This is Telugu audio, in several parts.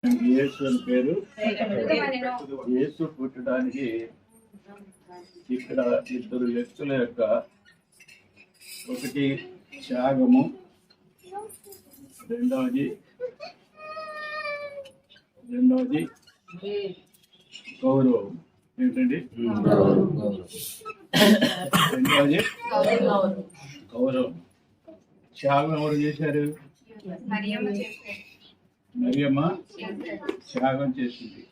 యేసు అని పేరు. యేసు పుట్టడానికి ఇక్కడ ఇద్దరు వ్యక్తుల యొక్క ఒకటి త్యాగము, రెండవది గౌరవం. ఏంటండి రెండవది గౌరవం. త్యాగం ఎవరు చేశారు? మరియమ్మ త్యాగం చేసింది.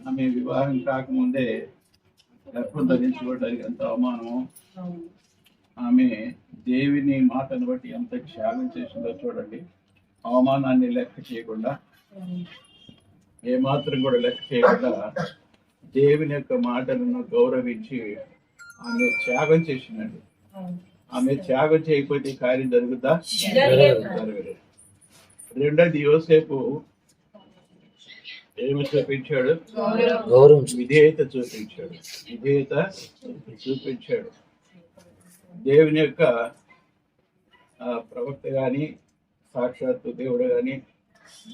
ఆమె వివాహం కాకముందే గర్భం ధరించుకోవడానికి ఎంత అవమానమో, ఆమె దేవుని మాటను బట్టి ఎంత త్యాగం చేసిందో చూడండి. అవమానాన్ని లెక్క చేయకుండా, ఏమాత్రం కూడా లెక్క చేయకుండా దేవుని యొక్క మాటలను గౌరవించి ఆమె త్యాగం చేసిందండి. ఆమె త్యాగం చేయకపోతే కార్యం జరుగుతా? జరగలేదు. రెండోది యోసేపు ఏమి చూపించాడు? విధేయత చూపించాడు. దేవుని యొక్క ప్రవక్త కానీ, సాక్షాత్తు దేవుడు కానీ,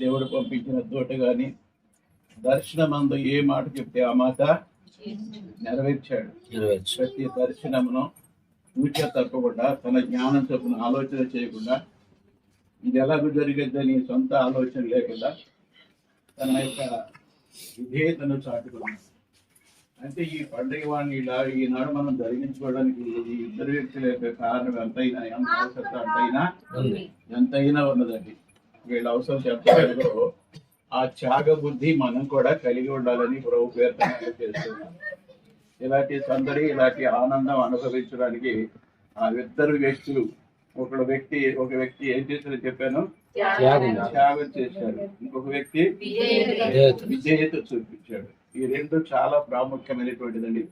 దేవుడు పంపించిన దూత కానీ దర్శనమందు ఏ మాట చెప్తే ఆ మాట నెరవేర్చాడు. ప్రతి దర్శనమును సూచన తప్పకుండా, తన జ్ఞానం చొప్పున ఆలోచన చేయకుండా, ఇది ఎలాగో జరిగేదని సొంత ఆలోచన లేకుండా తన యొక్క విధేయతను చాటుకున్నాడు. అంటే ఈ పండుగ వాడిని ఇలా ఈనాడు మనం జరిగించుకోవడానికి ఈ ఇద్దరు వ్యక్తుల యొక్క కారణం ఎంతైనా, ఎంత అవసరం ఎంతైనా ఉన్నదండి. వీళ్ళ అవసరం చెప్పగలరో ఆ త్యాగ బుద్ధి మనం కూడా కలిగి ఉండాలని ప్రభు పేర్కొన చేస్తున్నాం. ఇలాంటి సందడి, ఇలాంటి ఆనందం అనుభవించడానికి ఆ ఇద్దరు వ్యక్తులు, ఒక వ్యక్తి ఏం చేశారో చెప్పాను, త్యాగం చేశాడు. ఇంకొక వ్యక్తి విధేయత చూపించాడు. ఈ రెండు చాలా ప్రాముఖ్యమైనటువంటిదండి.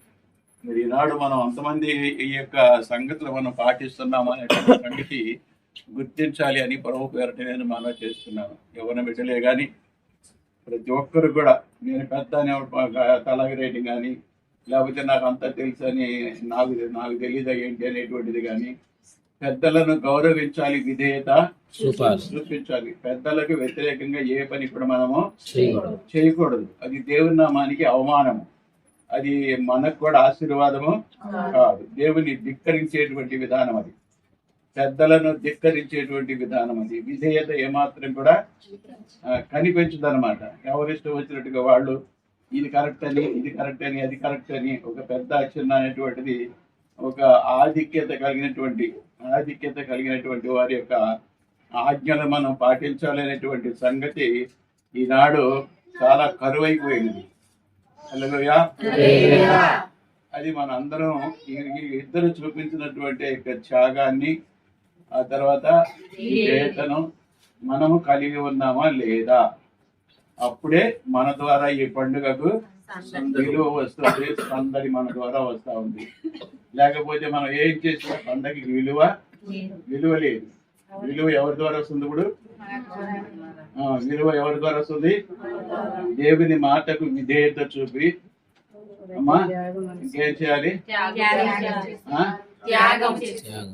మరి ఈనాడు మనం అంతమంది ఈ యొక్క సంగతులు మనం పాటిస్తున్నాము అనేటువంటి సంగతి గుర్తించాలి అని ప్రభు పేరట నేను మనం చేస్తున్నాను. ఎవరిని బిడ్డలే కానీ ప్రతి ఒక్కరు కూడా, నేను పెద్ద తలాగి రేటింగ్ కానీ, లేకపోతే నాకు అంతా తెలుసు అని నాకు తెలియదా ఏంటి అనేటువంటిది కానీ, పెద్దలను గౌరవించాలి, విధేయత చూపించాలి. పెద్దలకు వ్యతిరేకంగా ఏ పని కూడా మనము చేయకూడదు. అది దేవుని నామానికి అవమానము, అది మనకు కూడా ఆశీర్వాదము కాదు. దేవుని ధిక్కరించేటువంటి విధానం అది, పెద్దలను ధిక్కరించేటువంటి విధానం అది. విధేయత ఏమాత్రం కూడా కనిపించదన్నమాట. ఎవరిష్టం వచ్చినట్టుగా వాళ్ళు ఇది కరెక్ట్ అని, అది కరెక్ట్ అని, ఒక పెద్ద చిన్న అనేటువంటిది ఒక ఆధిక్యత కలిగినటువంటి వారి యొక్క ఆజ్ఞలు మనం పాటించాలనేటువంటి సంగతి ఈనాడు చాలా కరువైపోయింది. హల్లెలూయా. అది మన అందరం ఇద్దరు చూపించినటువంటి యొక్క త్యాగాన్ని, ఆ తర్వాత విధేయతను మనము కలిగి ఉన్నామా లేదా, అప్పుడే మన ద్వారా ఈ పండుగకు విలువ వస్తుంది, సందడి మన ద్వారా వస్తూ ఉంది. లేకపోతే మనం ఏం చేసినా పండగకి విలువ లేదు. విలువ ఎవరి ద్వారా వస్తుంది? ఇప్పుడు విలువ ఎవరి ద్వారా వస్తుంది? దేవుని మాటకు విధేయత చూపి, అమ్మా ఇంకేం చేయాలి?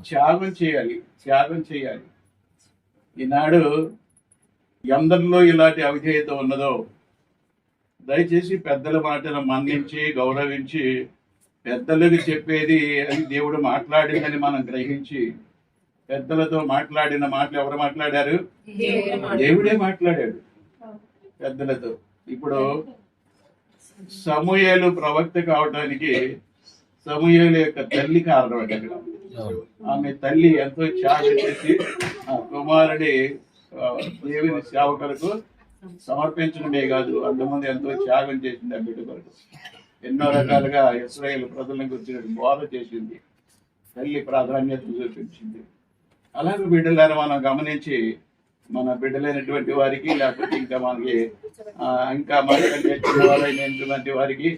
త్యాగం చేయాలి. ఈనాడు ఎందరిలో ఇలాంటి అవిధేయత ఉన్నదో దయచేసి పెద్దల మాటను మన్నించి గౌరవించి, పెద్దలకు చెప్పేది అది దేవుడు మాట్లాడిందని మనం గ్రహించి, పెద్దలతో మాట్లాడిన మాటలు ఎవరు మాట్లాడారు? దేవుడే మాట్లాడాడు పెద్దలతో. ఇప్పుడు సమూయేలు ప్రవక్త కావడానికి సమూయేలు యొక్క తల్లి కారణం అంటే, ఆమె తల్లి ఎంతో త్యాగం చేసి ఆ కుమారుడి దేవుని సేవకులకు సమర్పించడమే కాదు, అంతమంది ఎంతో త్యాగం చేసింది. ఆ బిడ్డ కొరకు ఎన్నో రకాలుగా ఇశ్రాయేలు ప్రజలను గురించి బోధ చేసింది, తల్లి ప్రాధాన్యత చూపించింది. అలాగే బిడ్డలను మనం గమనించి, మన బిడ్డలైనటువంటి వారికి, లేకపోతే ఇంకా మనకంటే చిన్నవాళ్ళైనటువంటి వారికి,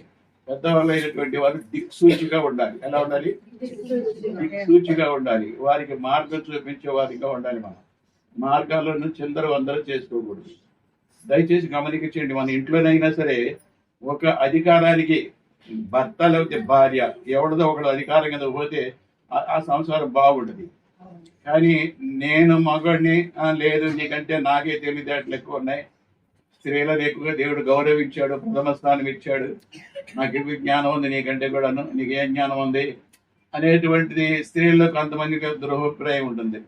పెద్దవాళ్ళైనటువంటి వారు దిక్సూచిగా ఉండాలి. ఎలా ఉండాలి? దిక్సూచిగా ఉండాలి. వారికి మార్గం చూపించే వారిగా ఉండాలి. మనం మార్గాలను చిందర వందర చేసుకోకూడదు. దయచేసి గమనించండి. మన ఇంట్లోనైనా సరే ఒక అధికారానికి భర్త లేకపోతే భార్య, ఎవరిదో ఒకడు అధికారం కింద పోతే ఆ సంసారం బాగుంటుంది. కానీ నేను మగడిని, లేదు నీకంటే నాకే తెలివితేటలు ఎక్కువ ఉన్నాయి, స్త్రీలను ఎక్కువగా దేవుడు గౌరవించాడు, ప్రథమ స్థానం ఇచ్చాడు. నాకు ఇవి జ్ఞానం ఉంది, నీకంటే కూడాను, నీకు ఏం జ్ఞానం ఉంది అనేటువంటిది స్త్రీల్లో కొంతమందికి దురభిప్రాయం ఉంటుంది.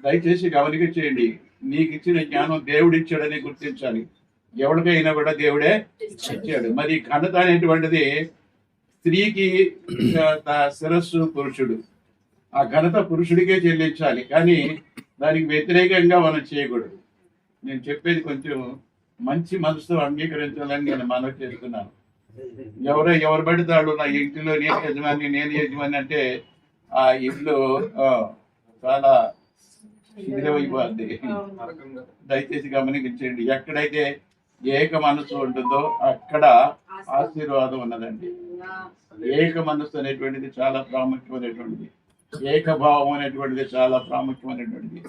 దయచేసి గమనిక చేయండి, నీకు ఇచ్చిన జ్ఞానం దేవుడు ఇచ్చాడని గుర్తించాలి. ఎవరికైనా కూడా దేవుడే ఇచ్చాడు. మరి ఘనత అనేటువంటిది స్త్రీకి శిరస్సు పురుషుడు, ఆ ఘనత పురుషుడికే చెల్లించాలి, కానీ దానికి వ్యతిరేకంగా మనం చేయకూడదు. నేను చెప్పేది కొంచెం మంచి మనసుతో అంగీకరించాలని నేను మనవి చేస్తున్నాను. ఎవరు పడతాడు నా ఇంటిలో నేను యజమాని అంటే ఆ ఇల్లు చాలా శిథిలమైపోద్ది. దయచేసి గమనించండి, ఎక్కడైతే ఏక మనసు ఉంటుందో అక్కడ ఆశీర్వాదం ఉన్నదండి. ఏక మనసు అనేటువంటిది చాలా ప్రాముఖ్యమైనటువంటిది. ఏకభావం అనేటువంటిది చాలా ప్రాముఖ్యమైనటువంటిది.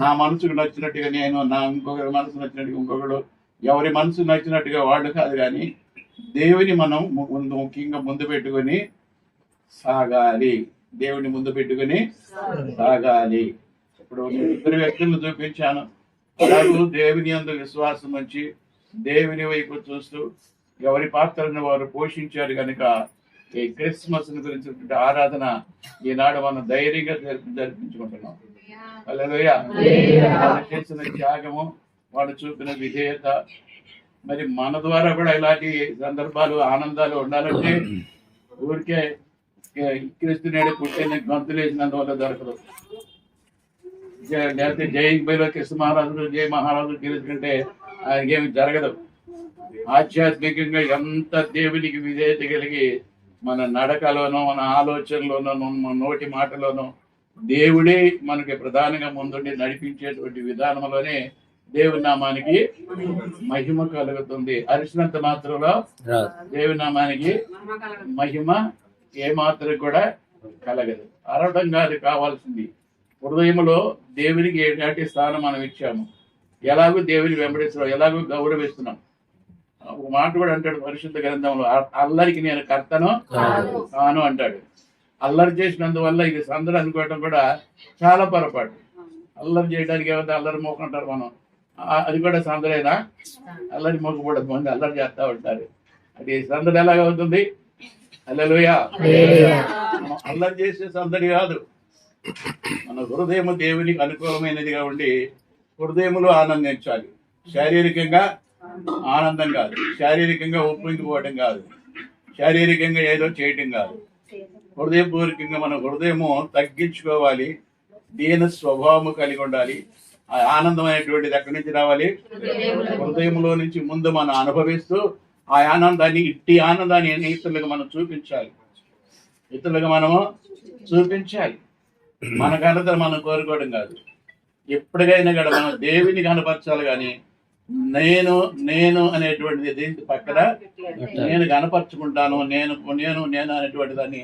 నా మనసుకు నచ్చినట్టుగా నేను, నా ఇంకొకరి మనసు నచ్చినట్టుగా ఇంకొకడు, ఎవరి మనసు నచ్చినట్టుగా వాళ్ళు కాదు, కానీ దేవుని మనం ముఖ్యంగా ముందు పెట్టుకొని సాగాలి. దేవుని ముందు పెట్టుకొని సాగాలి. ఇప్పుడు ఇద్దరు వ్యక్తులను చూపించాను. అలాగే దేవుని యందు విశ్వాసం ఉంచి దేవుని వైపు చూస్తూ ఎవరి పాత్రను వారు పోషించారు కనుక ఈ క్రిస్మస్ గురించి ఆరాధన ఈనాడు మనం ధైర్యంగా జరిపించుకుంటున్నాం. హల్లెలూయా. వాళ్ళు చేసిన త్యాగము, వాళ్ళు చూపిన విధేయత, మరి మన ద్వారా కూడా ఇలాంటి సందర్భాలు ఆనందాలు ఉండాలంటే ఊరికే క్రీస్తు నేడు పుట్టిన గంతులు వేసినందువల్ల దొరకదు. లేకపోతే జై బైలో కృష్ణ మహారాజులు, జై మహారాజులు తెలుసుకుంటే ఆయనకేమి జరగదు. ఆధ్యాత్మికంగా ఎంత దేవునికి విధేయత కలిగి మన నడకలోనో, మన ఆలోచనలోనో, మన నోటి మాటలోనో దేవుడే మనకి ప్రధానంగా ముందుండి నడిపించేటువంటి విధానంలోనే దేవుని నామానికి మహిమ కలుగుతుంది. అరిసినంత మాత్రంలో దేవుని నామానికి మహిమ ఏమాత్రం కూడా కలగదు. అరవడం కాదు కావాల్సింది, హృదయంలో దేవునికి ఏనాటి స్థానం మనం ఇచ్చాము, ఎలాగో దేవుని వెంబడిస్తున్నాం, ఎలాగో గౌరవిస్తున్నాం. ఒక మాట కూడా అంటాడు పరిశుద్ధ గ్రంథంలో, అల్లరికి నేను కర్తను కాను అంటాడు. అల్లరి చేసినందువల్ల ఇది సందడి అనుకోవటం కూడా చాలా పొరపాటు. అల్లరి చేయడానికి ఏమైతే అల్లరి మోకంటారు మనం, అది కూడా సందడేనా? అల్లరి మోకపోవడం మంది అల్లరి చేస్తూ ఉంటారు. అది సందడి ఎలాగవుతుంది? హల్లెలూయా. అల్లరి చేసే సందడి కాదు, మన హృదయం దేవునికి అనుకూలమైనదిగా ఉండి హృదయంలో ఆనందించాలి. శారీరకంగా ఆనందం కాదు, శారీరకంగా ఒప్పించుకోవడం కాదు, శారీరకంగా ఏదో చేయటం కాదు. హృదయపూర్వకంగా మన హృదయము తగ్గించుకోవాలి, దీన స్వభావము కలిగి ఉండాలి. ఆ ఆనందం అనేటువంటిది ఎక్కడి నుంచి రావాలి? హృదయంలో నుంచి ముందు మనం అనుభవిస్తూ ఆ ఆనందాన్ని, ఇట్టి ఆనందాన్ని ఇతరులకు మనం చూపించాలి. ఇతరులకు మనము చూపించాలి. మన ఘనత మనం కోరుకోవడం కాదు. ఎప్పటికైనా కూడా మనం దేవుని కనపరచాలి, కానీ నేను నేను అనేటువంటిది దీని పక్కన నేను కనపరుచుకుంటాను, నేను నేను నేను అనేటువంటి దాన్ని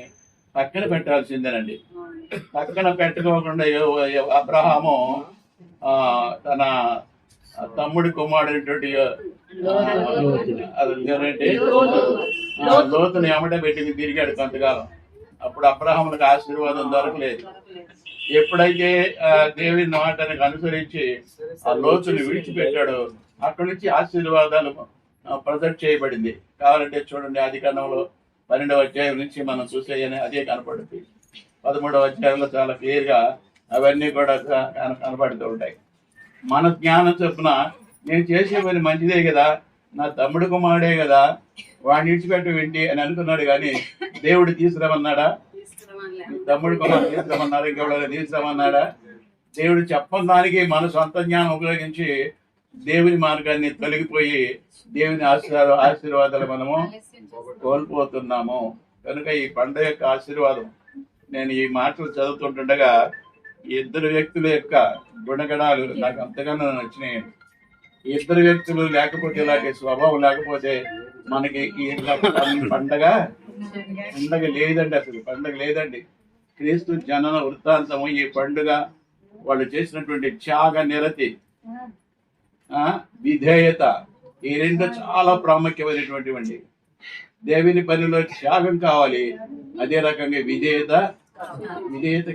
పక్కన పెట్టాల్సిందేనండి. పక్కన పెట్టుకోకుండా అబ్రహాము తన తమ్ముడి కుమారుడైనటువంటి లోతుని ఎమట పెట్టి తిరిగాడు కొంతకాలం. అప్పుడు అబ్రహాములకు ఆశీర్వాదం దొరకలేదు. ఎప్పుడైతే దేవుని మాటనికి అనుసరించి ఆ లోతుని విడిచిపెట్టాడో అక్కడి నుంచి ఆశీర్వాదాలు ప్రొజెక్ట్ చేయబడింది. కావాలంటే చూడండి, ఆదికాండంలో 12వ అధ్యాయం నుంచి మనం చూసేయని అదే కనపడుతుంది. 13వ అధ్యాయంలో చాలా క్లియర్గా అవన్నీ కూడా కనపడుతూ ఉంటాయి. మన జ్ఞానం చొప్పున నేను చేసే పని మంచిదే కదా, నా తమ్ముడు కుమారుడే కదా, వాడిని విడిచిపెట్టేంటి అని అనుకున్నాడు. కానీ దేవుడు తీసుకురమన్నాడా? తమ్ముడు కుమారుడు తీసుకురమన్నాడా? ఇంకెవడో తీసుకురమన్నాడా? దేవుడు చెప్పని దానికి మన సొంత జ్ఞానం ఉపయోగించి దేవుని మార్గాన్ని తొలగిపోయి దేవుని ఆశీర్వాదాలు మనము కోల్పోతున్నాము. కనుక ఈ పండుగ యొక్క ఆశీర్వాదం, నేను ఈ మాటలు చదువుతుంటుండగా ఇద్దరు వ్యక్తుల యొక్క గుణగణాలు నాకు అంతగానో నచ్చినాయి. ఇద్దరు వ్యక్తులు లేకపోతే, ఇలాంటి స్వభావం లేకపోతే మనకి ఈ పండగ లేదండి. అసలు పండగ లేదండి. క్రీస్తు జనన వృత్తాంతము, ఈ పండుగ, వాళ్ళు చేసినటువంటి త్యాగ నిరతి, విధేయత, ఈ రెండు చాలా ప్రాముఖ్యమైనటువంటి. దేవుని పనిలో త్యాగం కావాలి, అదే రకంగా విధేయత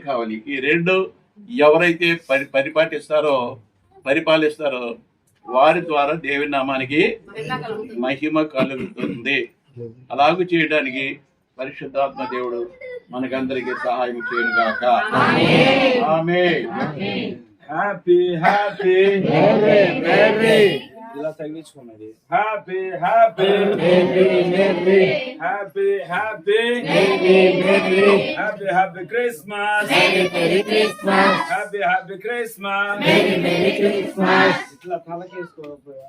కావాలి. ఈ రెండు ఎవరైతే పరిపాలిస్తారో వారి ద్వారా దేవుని నామానికి మహిమ కలుగుతుంది. అలాగూ చేయడానికి పరిశుద్ధాత్మ దేవుడు మనకందరికి సహాయం చేయను గాక. ఆమేన్. హ్యాపీ హ్యాపీ మెర్రీ ఇలా తగిలించుకున్నది. Happy happy happy happy happy happy Christmas happy happy Christmas. ఇట్లా తలకేసుకోకపోయా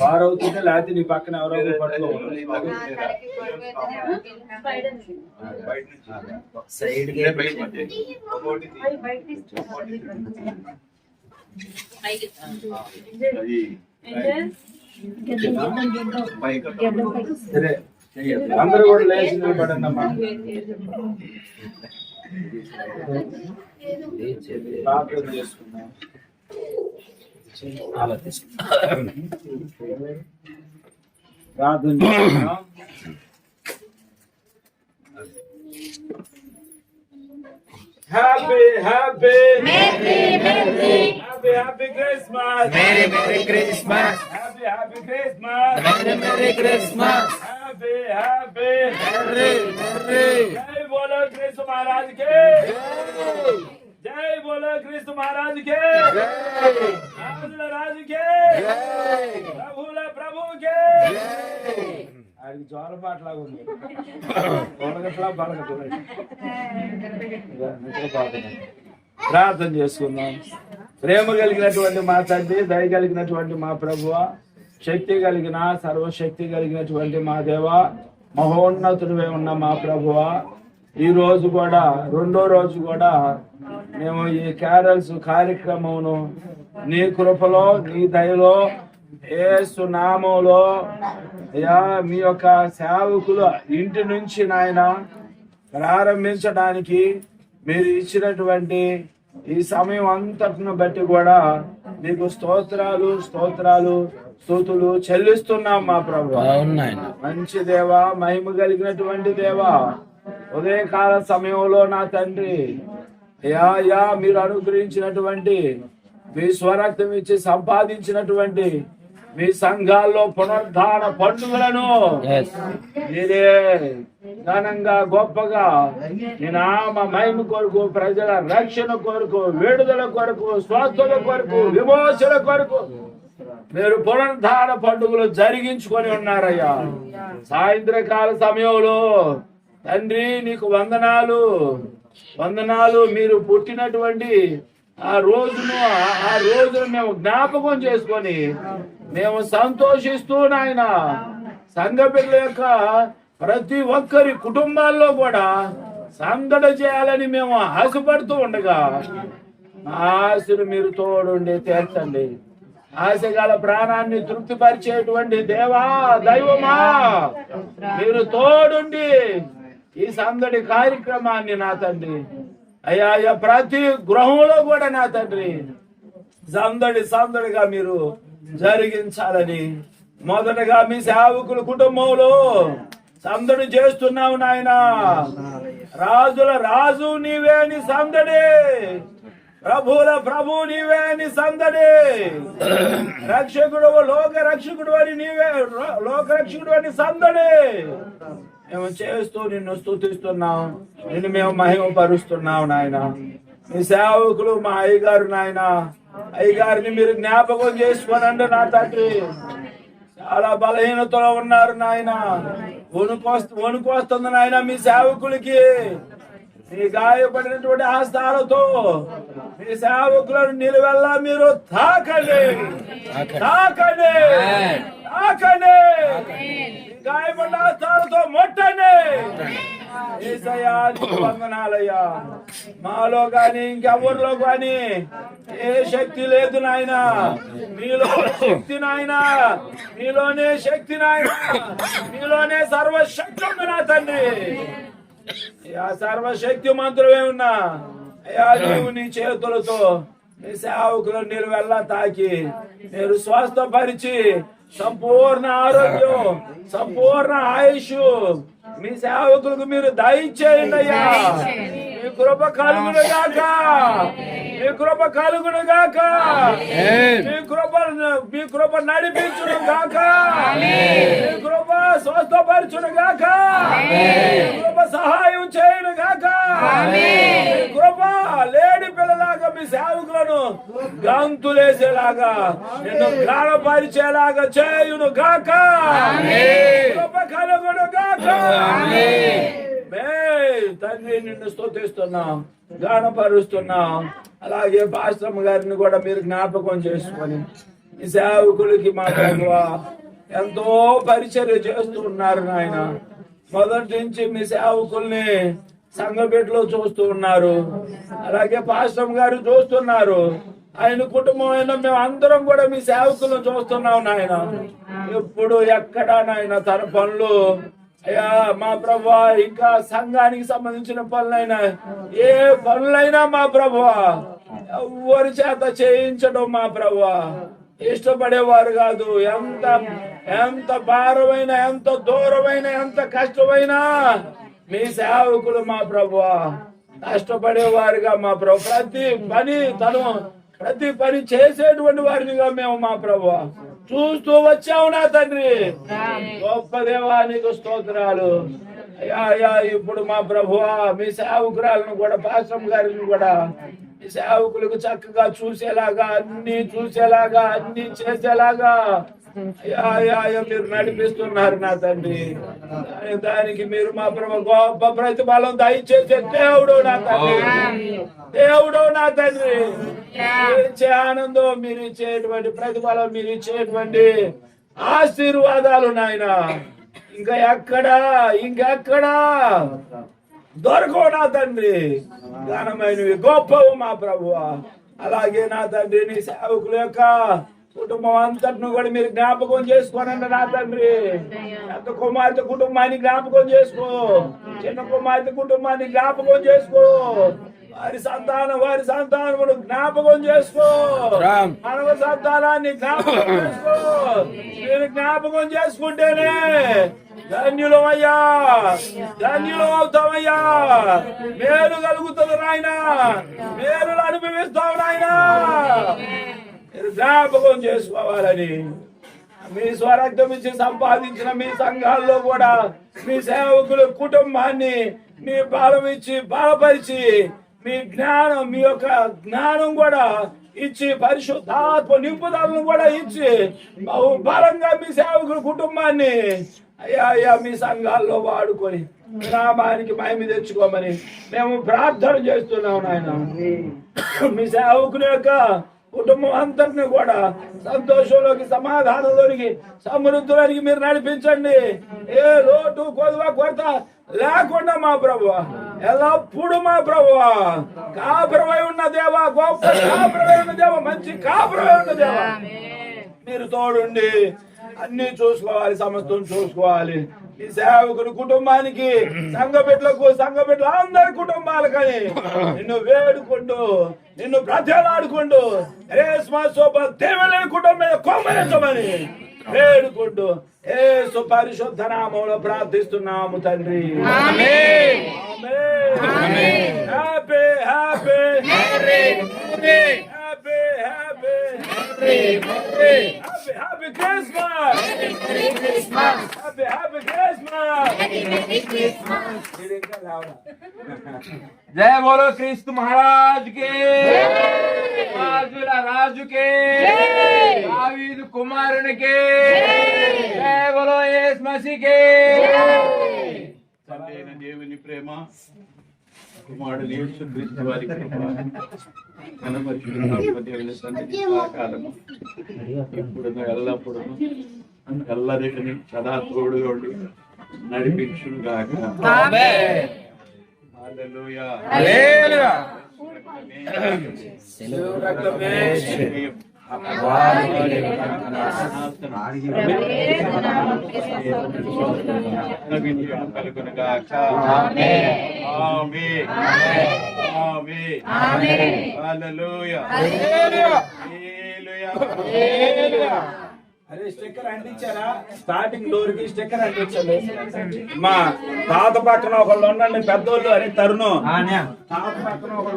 వారవుతుంటే లేకపోతే నీ పక్కన ఎవరో పట్టుకో. సరే అందరూ కూడా లేచి నిలబడండి అమ్మా. ప్రార్థన చేసుకున్నాం. ప్రార్థన చేసుకున్నాం. Happy happy happy happy Christmas Merry Christmas. Happy happy Christmas Merry Christmas. Happy happy Merry. జై బోలో క్రీస్తు మహారాజ్ కి జై బోలో క్రీస్తు మహారాజ్ కి రాజుల రాజు కి ప్రభుల ప్రభు కి. ఆయనకి జ్వరం పాటలాగా ఉంది. ప్రార్థన చేసుకుందాం. ప్రేమ కలిగినటువంటి మా తండ్రి, దయ కలిగినటువంటి మా ప్రభువ, శక్తి కలిగిన సర్వశక్తి కలిగినటువంటి మా దేవ, మహోన్నతుడివే ఉన్న మా ప్రభువ, ఈ రోజు కూడా రెండో రోజు కూడా మేము ఈ క్యారల్స్ కార్యక్రమమును నీ కృపలో నీ దయలో యేసు నామములో అయ్యా మీ యొక్క సేవకుల ఇంటి నుంచి నాయన ప్రారంభించడానికి మీరు ఇచ్చినటువంటి ఈ సమయం అంతటిని బట్టి కూడా మీకు స్తోత్రాలు స్తుతులు చెల్లిస్తున్నాం మా ప్రభు. మంచి దేవా, మహిమ కలిగినటువంటి దేవా, ఉదయకాల సమయంలో నా తండ్రి యా మీరు అనుగ్రహించినటువంటి మీ స్వరక్తం ఇచ్చి సంపాదించినటువంటి మీ సంఘాల్లో పునరుద్ధాన పండుగలను మీరే ఘనంగా గొప్పగా నీ నామ మహిమ కొరకు, ప్రజల రక్షణ కొరకు, విడుదల కొరకు, స్వస్థత కొరకు, విమోచన కొరకు మీరు పునరుద్ధాన పండుగలు జరిగించుకొని ఉన్నారయ్యా. సాయంత్రకాల సమయంలో తండ్రి నీకు వందనాలు. మీరు పుట్టినటువంటి ఆ రోజును మేము జ్ఞాపకం చేసుకొని మేము సంతోషిస్తూ నాయన సంఘ బిడ్డల యొక్క ప్రతి ఒక్కరి కుటుంబాల్లో కూడా సందడి చేయాలని మేము ఆశపడుతూ ఉండగా ఆశను మీరు తోడుండి తీర్చండి. ఆశగల ప్రాణాన్ని తృప్తిపరిచేటువంటి దేవా, దైవమా, మీరు తోడుండి ఈ సందడి కార్యక్రమాన్ని నా తండ్రి అయ్యా ప్రతి గృహంలో కూడా నా తండ్రి సందడిగా మీరు జరిగించాలని మొదటగా మీ సేవకుల కుటుంబంలో సందడి చేస్తున్నావు నాయన. రాజుల రాజు నీవే అని సందడి, ప్రభుల ప్రభు నీవే అని సందడి, రక్షకుడు లోక రక్షకుడు అని నీవే, లోక రక్షకుడు అని సందడి మేము చేస్తూ నిన్ను స్తుతిస్తున్నాం, నిన్ను మేము మహిమపరుస్తున్నాం నాయన. మీ సేవకులు మా అయ్యగారు నాయన, అయ్యగారిని మీరు జ్ఞాపకం చేసుకోనండి నా తండ్రి. చాలా బలహీనతలో ఉన్నారు నాయన, వణుకు వస్తుంది నాయన. మీ సేవకులకి మీ గాయపడినటువంటి హస్తాలతో మీ సేవకులను నిలువెల్లా మీరు తాకండి. గాయపడ్డ హస్తాలతో మొట్టండి. వందనాలయ్యా. మాలో గాని ఇంకెవరిలో గాని ఏ శక్తి లేదు నాయన, మీలో శక్తి నాయన, మీలోనే శక్తి నాయన, మీలోనే సర్వశక్తి ఉంది నా తండ్రి. అయ్యా సర్వశక్తి మంత్రులే ఉన్నా అయ్యా, నీవు నీ చేతులతో మీ సేవకులను నిలువెల్లా తాకి మీరు స్వస్థపరిచి సంపూర్ణ ఆరోగ్యం, సంపూర్ణ ఆయుష్ మీ సేవకులకు మీరు దయచేయండి అయ్యా. మీ కృప కలుగును గాక. మీ కృప కలుగును గాక, మీ కృప నడిపించును గాక, మీ కృప స్వస్థపరచును గాక, మీ కృప సహాయం చేయును గాక, మీ కృప లేడి పిల్లలాగా మీ సేవకులను గంతులేసేలాగా నిన్ను గానపరిచేలాగా చేయును గాక, కృప కలుగును గాక. తండ్రి నిన్ను స్తుతిస్తున్నాం, గానపరుస్తున్నాం. అలాగే పాస్టమ్ గారిని కూడా మీరు జ్ఞాపకం చేసుకొని ఈ సేవకులకి మా ప్రభువా ఎంతో పరిచర్య చేస్తూ ఉన్నారు నాయన. మొదటి నుంచి మీ సేవకుల్ని సంఘపేటలో చూస్తూ ఉన్నారు, అలాగే పాస్టమ్ గారు చూస్తున్నారు. ఆయన కుటుంబం అయినా మేము అందరం కూడా మీ సేవకులను చూస్తున్నాం నాయన. ఎప్పుడు ఎక్కడా నాయన తన పనులు అయ్యా మా ప్రభువా, ఇంకా సంఘానికి సంబంధించిన పనులైనా ఏ పనులైనా మా ప్రభువా ఎవరి చేత చేయించడం మా ప్రభువా ఇష్టపడేవారు కాదు. ఎంత భారమైన, ఎంత దూరమైన, ఎంత కష్టమైనా మీ సేవకులు మా ప్రభువా కష్టపడేవారుగా మా ప్రభు ప్రతి పని చేసేటువంటి వారినిగా మేము మా ప్రభువా చూస్తూ వచ్చావు నా తండ్రి. గొప్ప దేవానికి స్తోత్రాలు అయ్యా. ఇప్పుడు మా ప్రభువా మీ సేవకురాలను కూడా పాస్టమ్ గారిని కూడా మీ సేవకులకు చక్కగా చూసేలాగా, అన్ని చేసేలాగా అయ్యా మీరు నడిపిస్తున్నారు నా తండ్రి. దానికి మీరు మా ప్రభు గొప్ప ప్రతిఫలం దయచేసే దేవుడు నా తండ్రి. మీరు ఇచ్చే ఆనందం, మీరు ఇచ్చేటువంటి ప్రతిఫలం, మీరు ఇచ్చేటువంటి ఆశీర్వాదాలు నాయన ఇంకా ఎక్కడా దొరకవు నా తండ్రి. ఘనమైనవి, గొప్పవు మా ప్రభువా. అలాగే నా తండ్రి నీ సేవకుల యొక్క కుటుంబం అంతటిని కూడా మీరు జ్ఞాపకం చేసుకోనండి నా తండ్రి. పెద్ద కుమార్తె కుటుంబాన్ని జ్ఞాపకం చేసుకో, చిన్న కుమార్తె కుటుంబాన్ని జ్ఞాపకం చేసుకో, వారి సంతానమును జ్ఞాపకం చేసుకో, మానవ సంతానాన్ని జ్ఞాపకం చేసుకో. మీరు జ్ఞాపకం చేసుకుంటేనే ధన్యులు అవుతామయ్యా. మేలు కలుగుతుంది నాయన, మేలు అనుభవిస్తావు నాయన. మీరు జ్ఞాపకం చేసుకోవాలని మీ స్వరక్తం ఇచ్చి సంపాదించిన మీ సంఘాల్లో కూడా మీ సేవకుల కుటుంబాన్ని మీ బలం ఇచ్చి బలపరిచి మీ యొక్క జ్ఞానం కూడా ఇచ్చి పరిశుద్ధాత్మ నింపుదలను కూడా ఇచ్చి బహు బలంగా మీ సేవకుల కుటుంబాన్ని అయ్యా మీ సంఘాల్లో వాడుకొని నామానికి మహిమ తెచ్చుకోమని మేము ప్రార్థన చేస్తున్నాం నాయన. మీ సేవకుల యొక్క కుటుంబం అందరిని కూడా సంతోషంలోకి, సమాధానంలోనికి, సమృద్ధిలోనికి మీరు నడిపించండి. ఏ లోటు కొరత లేకుండా మా ప్రభువా ఎల్లప్పుడు మా ప్రభువా కాపురమై ఉన్న దేవా, గొప్ప కాపురమై ఉన్న దేవా, మంచి కాపురమై ఉన్న దేవా మీరు తోడుండి అన్ని చూసుకోవాలి, సమస్తం చూసుకోవాలి. ఈ సేవకుని కుటుంబానికి, సంఘ బిడ్డల అందరి కుటుంబాలకని నిన్ను వేడుకుంటూ, నిన్ను బ్రతిలాడుకుంటూ దేవుని కుటుంబం మీద కొమ్మరించమని వేడుకుంటూ యేసు పరిశుద్ధ నామములో ప్రార్థిస్తున్నాము తండ్రి. ఆమేన్. Happy happy Happy Christmas! Merry Christmas! Happy Christmas! Merry Christmas! जय बोलो क्रिस्तु महाराज के, राजू के, दावीद कुमारन के, जय बोलो यीशु मसीह के. దేవుని ప్రేమ, కుమారుడు యేసుక్రీస్తు వారి కృప, దేవుని సన్నిధి సహకారము ఇప్పుడు ఎల్లప్పుడు ఎల్లరికని సదా తోడుగా ఉండి నడిపించును గాక. ఆమేన్. హల్లెలూయా. హల్లెలూయా. అరే స్టిక్కర్ అంటించారా? స్టార్టింగ్ డోర్ కి స్టిక్కర్ అంటించండి. మా తాత పక్కన ఒకళ్ళు ఉండండి పెద్దోళ్ళు. అరే తరుణం తాత పక్కన ఒకళ్ళు